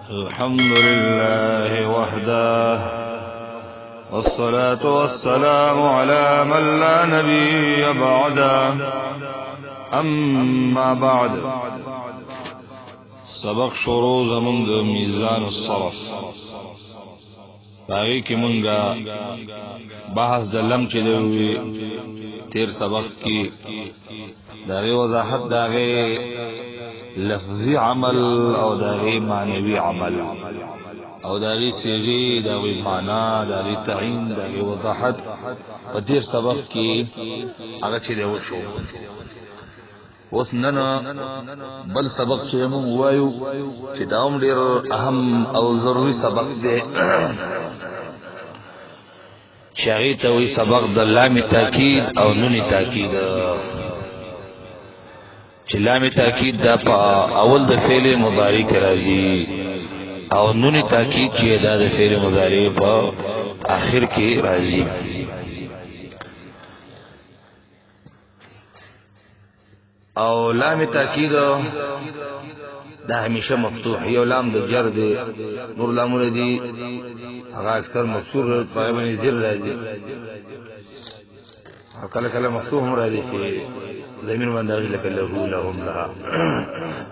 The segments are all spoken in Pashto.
الحمد لله وحده والصلاة والسلام على من لا نبي بعده أما بعد سبق شروع زمن ميزان الصرف باقی کی منگا بحث دلم چی دوی تیر سبق کی داغی وضاحت داغی لفظی عمل او داغی معنوی عمل او داغی سیغی داغی معنی داغی تعین داغی وضاحت و تیر سبق کی اگر چی دو شو اوس نن بل سبق چې موږ وایو چې دا هم ډېر اهم او ضروري سبق دی چې هغې ته وایي سبق د لام تاکید او نون تاکید چې لام تاکید دا په اول د فعل مضارع کې راځي او نون تاکید چې دا د فعل مضارع په آخر کې راځي. او لام تاکید دا همیشه مفتوح یو لام د جر دی نور لامونه دي هغه اکثر مکسور په باندې زیر راځي او کله کله مفتوح هم راځي چې زمين باندې لکه له لهم لها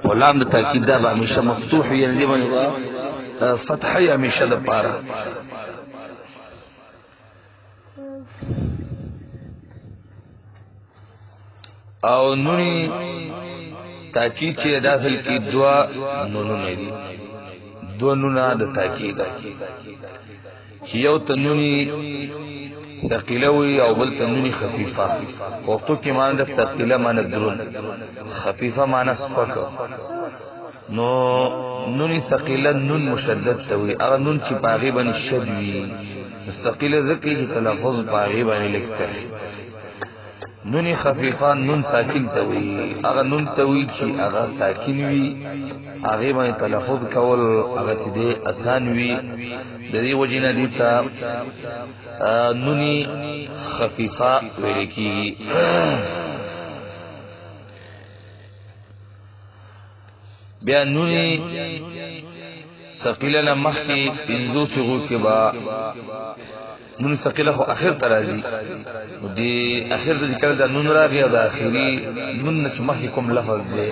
او لام د تاکید دا همیشه مفتوح یعنی دی باندې فتحه همیشه د پاره او نونی تاکید چې داخل کی دعا نونونه دي دو نونه د تاکید چې یو تنونی ثقيله وي او بل تنونی خفيفه وقتو کې معنی د ثقيله معنی درون خفيفه معنی سپک نو نونی ثقيله نون مشدد توي هغه نون چې باغی باندې شد وي ثقيله ذکر چې تلفظ باغی باندې لکسته نون خفیفان نون ساکن توی اغا نون توی چی اغا ساکن وی اغی باندې تلفظ کول اغا تی دی اسان وی دی وجینا دیتا نونی خفیفا ویلکی بیا نونی ثقیلنا مخی پنزو سغو کے با نون ثقيله خو اخر ترازی دی اخر د ذکر د نون راغی او د اخری نون چې مخکې کوم لفظ دی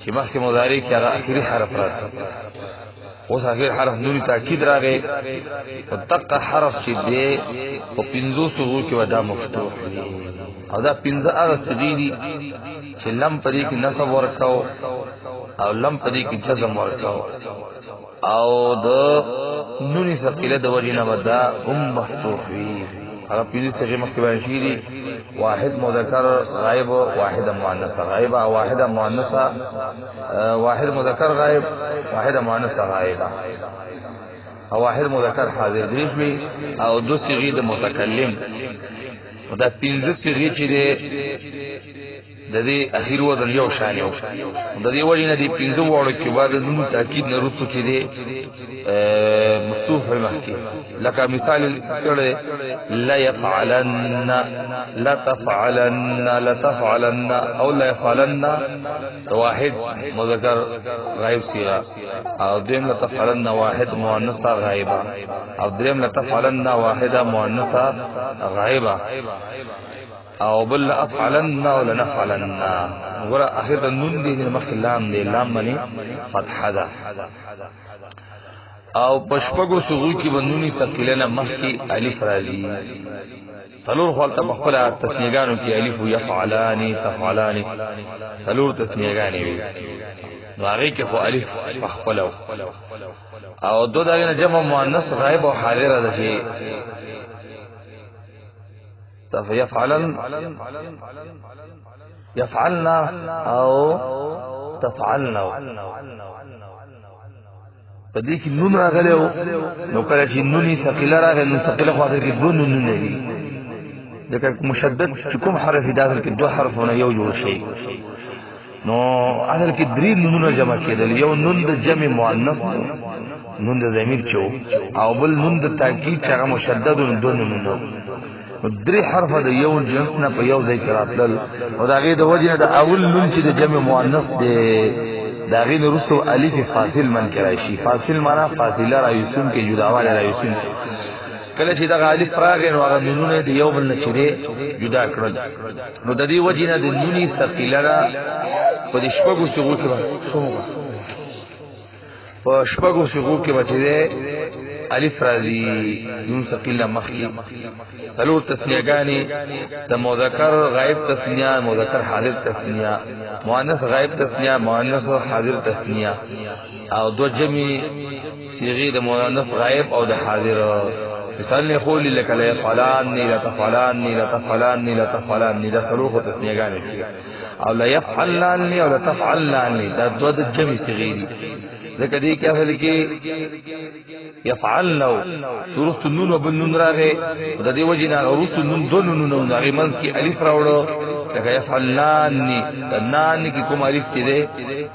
چې مخکې مضارع کې هغه اخری حرف راځي اوس اخر حرف نون تاکید راغی او دقه حرف چې دی په پنځو صغو کې ودا مفتوح دی او دا پنځه هغه صغې دي چې لم پرې کې نصب ورکاو او لم پرې کې جزم ورکاو او د نونی ثقيله د وجنه ودا مفتوح وي هغه پیږي چې مخکې باندې شي واحد مذکر غائب واحد مؤنث غائب واحد مؤنث واحد مذکر غائب واحد مؤنث غائب او واحد مذکر حاضر دریش وي او دو صيغې د متکلم دا پنځه صيغې چې د دې اخیر وزن یو شان یو د دې وجنه دي پنځه وړو کې بعد د نون تاکید نه رسو چې دي مفتوح مخکي لکه مثال کړه لا يفعلن لا تفعلن لا تفعلن او لا يفعلن واحد مذکر غائب صيغه او دیم لا تفعلن واحد مؤنث غائبه او دیم لا تفعلن واحده مؤنثه غائبه او بل افعلن ولا نفعلن ورا اخر النون دي مخ لام دي لام مني فتحه ده او پشپغو سغو کی بنونی ثقيلنا مخ کی الف راځي سلور خپل مخفل تسنیگانو کی الف يفعلان تفعلان سلور تسنیگانی وي نو هغه کې خو الف مخفل او دو دغه جمع مؤنث غائب او حاضر ده شي يفعلن يفعلنا او تفعلنا پدې کې نون راغلو نو کله چې نونی ثقيله راغله نو ثقيله خو هغه کې دوه نون دي ځکه مشدد چې کوم حرف داخل کې دوه حرفونه یو جوړ شي نو اصل کې درې نونونه جمع کېدل یو نون د جمع مؤنث نون د ضمیر چو او بل نون د تاکید چې هغه مشدد و دوه نونونه درې حرف د یو جنس نه په یو ځای کې راتلل او دا غي د وجه د اول نون چې د جمع مؤنث دی دا غین رسو الف فاصل من کراشي فاصل معنا فاصله را یوسون کې جداواله را یوسون کله چې دا الف راغی نو هغه نونونه دی یو بل نه چره جدا کړل نو د دې وجینه د نونی ثقيله را په شپږو شغو کې په شپږو شغو کې بچي الف راځي نون ثقيله مخکي څلور تسنیهګانی د مذکر غائب تسنیه مذکر حاضر تسنیه مؤنث غائب تسنیه مؤنث حاضر تسنیه او دو جمعي صيغه د مؤنث غائب او د حاضر مثال نه خول لك لا يفعلان لا تفعلان لا تفعلان لا تفعلان دا څلور تسنیهګانی او لا يفعلان او لا تفعلان دا دو د جمعي صيغه دي ذکر دی کیا فعل کی یفعلنو سورت النون و بالنون راغه د دې وجینا ورست النون دو نون راغه من کی الف راوړو لکه یفعلنانی نان کی کوم الف کې ده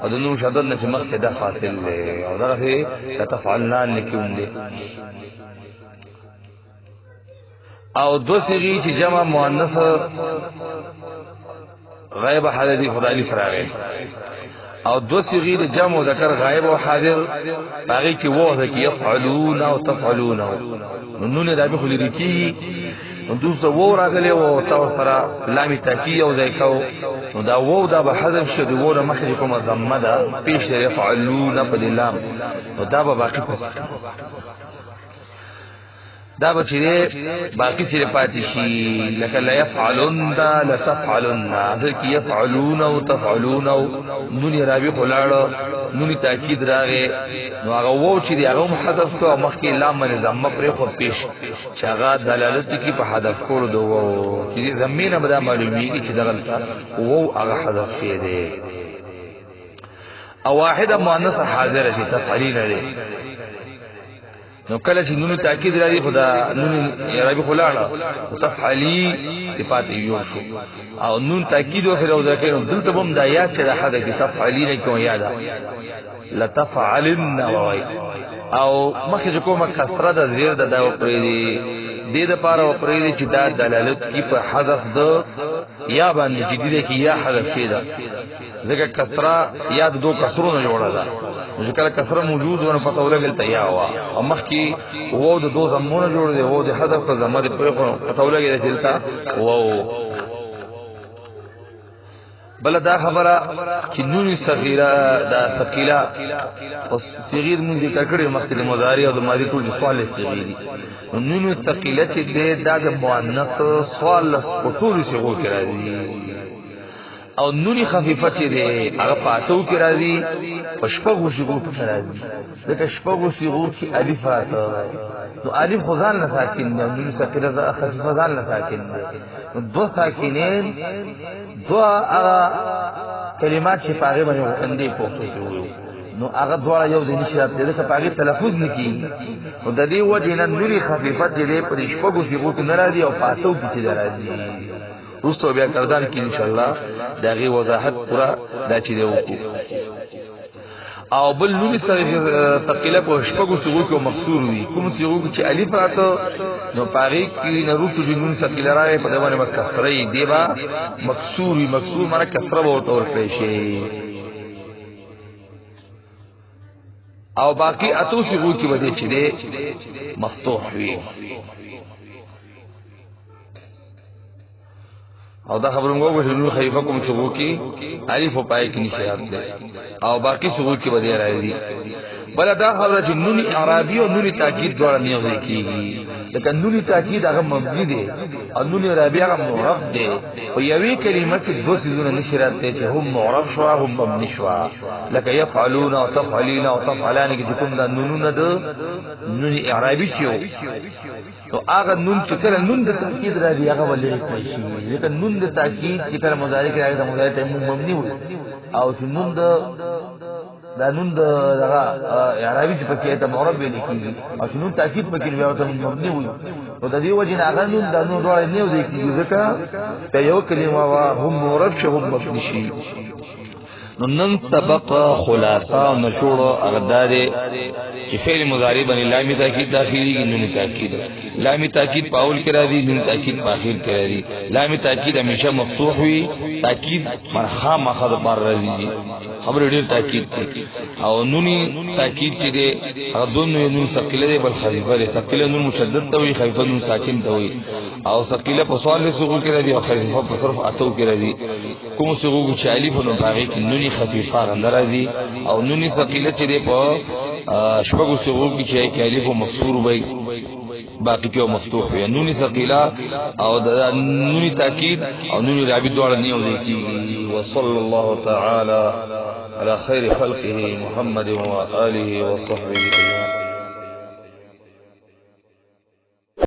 او د نون شدد نه مخ کې ده فاصل ده او دا هي تفعلنان کوم ده او دو صيغه چې جمع مؤنث غائب حالتي خدای الف راغه او دو صيغه جمع ذکر غائب او حاضر باقي کې وو ده کې يفعلون او تفعلون نون راځي خو لري کې نو دوسه وو راغلي او تاسو سره لام تاکي او ځایکاو نو دا وو دا به حذف شو دی وو د مخه کومه ضمه ده پیش يفعلون په لام نو دا به باقي دا بچره باقی چیرې پاتې شي لکه لا يفعلون دا لا تفعلون ذل کی يفعلون او تفعلون او نون رابي خلاړو نون تاکید راغې نو هغه وو چې هغه محذف کو مخکې لام من ضمه پر خو پیش شغا دلالت کی په حذف کولو دو وو چې زمينه به معلومیږي چې دغلطه وو هغه حذف کړي او واحده مؤنث حاضر شي تفعلین لري نو کله چې نون تاکید راځي خدا نون عربي خلاړه تفعلی صفات یو شو او نون تاکید او سره ذکر دلته بم د آیات چې راځي د تفعلی نه کوم یاد لتفعلن وای او مخکې کومه کسره د زیر د دا پرې دې د پاره پرې چې دا دلالت کی په حذف د یا باندې جديده کی یا حذف شي دا ځکه کسره یا د دو کسرونو جوړه ده ذکر کثره موجود ونه پته ولګل تیا وا او مخکي وو د دو زمونه جوړ دي وو د حذف په زمه د پته ولګل چلتا وو بل دا خبره چې نون صغیره دا ثقيله او صغیر مونږ ذکر کړی مخکې د مضارع او د ماضي ټول سوال صغیری نون ثقيله چې د مؤنث سوال ټول صغو کې راځي او نونی خفیفه چې دی هغه پاتو کې راځي پشپغو شغو کې راځي دغه شپغو شغو کې الف راځي نو الف خزان نه ساکن دی نون ثقيله خفیفه ځان نه ساکن دی نو دو ساکنین دو هغه کلمات چې پاره باندې وکندې پوښتنه کوي نو هغه دواړه یو ځای نشي راځي دغه پاره تلفظ نکي او د دې وجه نه نونی خفیفه چې دی په شپغو شغو کې ناراضي او پاتو کې راځي روستو بیا کردان کی انشاءاللہ داغی وضاحت پورا دا چی دے وکو او بل نومی ثقیله کو شپگو سیغو کو مقصور ہوئی کم سیغو کو چی علیف راتو نو پاگی کی نروستو جی نومی ثقیله رائے پا دیوانی با کسرائی دیبا مقصور ہوئی مقصور مانا کسرا بورتا ورکلیشے او باقی اتو سیغو کی بدے چی دے مفتوح ہوئی او دا خبرونګو چې نور خلیفہ کوم څو کی الف پای کې نشیات ده او باقی څو کی بده راځي بل دا خبره چې نون عربی او نون تاکید دواړه نه وي کیږي لکه نون تاکید هغه مبني دي او نون عربی هغه معرب دي او یوې کلمه کې دوه څه نشرات دي چې هم معرب شو هم مبني شو لکه يفعلون او تفعلين او تفعلان کې کوم دا نونونه ده نون عربی شو تو هغه نون چې کله نون د تاکید راځي هغه ولې کوي لکه نون د تاکید چې کله مضارع کې راځي د مضارع ته مبني وي او چې نون دا نون د دغه عربي چې پکې ته معرب لیکي او چې نون تاکید پکې بیا ته مبني وي او د دې وجه نه هغه نون د نون ډول نه وي کیږي ځکه ته یو کلمه وا هم معرب شو هم مبني شي نو نن سبق خلاصہ او نشوړ اغدار چې فعل مضارع باندې لام تاکید داخلي کې نون تاکید لام تاکید پاول کې راځي نون تاکید په اخر کې راځي لام تاکید همیشه مفتوح وي تاکید مرحه مخه بار راځي خبر ډیر تاکید کوي او نونی تاکید چې دی هغه دون نون ثقيله دی بل خفيفه دی ثقيله نون مشدد ته وي خفيفه نون ساکن ته وي او ثقيله په سوال سوق کې راځي او خفيفه په صرف اتو کې راځي کوم سوق چې الف نو باغی کې نونی خفيفه راځي او نونی ثقيله چې دی په شپږو سوق کې چې الف مکسور وي باقی کې مفتوح وي نونی ثقيله او د نونی تاکید او نونی رابط دواړه نیو دي کی وصلى الله تعالى على خير خلقه محمد وآله وصحبه